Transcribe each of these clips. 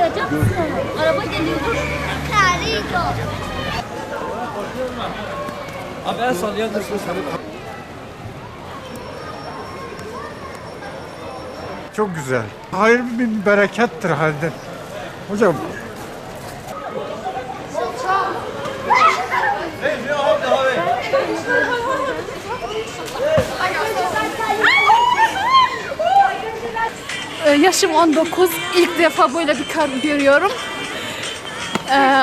koyacak mısın? Araba geliyordur. Carico. Abi el sallayan Çok güzel. Hayır bir berekettir halde. Hocam Yaşım 19. İlk defa böyle bir kar görüyorum.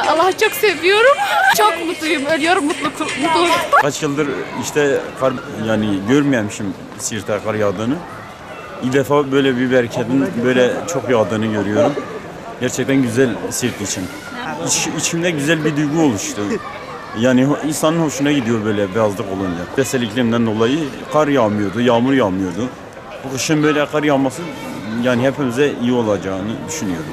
Allah'ı çok seviyorum. Çok mutluyum. Ölüyorum mutluluktan. Kaç yıldır işte kar yani görmemişim Siirt'te kar yağdığını. İlk defa böyle bir bereketin böyle çok yağdığını görüyorum. Gerçekten güzel Siirt için. İçimde güzel bir duygu oluştu. Yani insanın hoşuna gidiyor böyle beyazlık olunca. Küresel iklimden dolayı kar yağmıyordu, yağmur yağmıyordu. Bu kışın böyle kar yağması yani hepimize iyi olacağını düşünüyorum.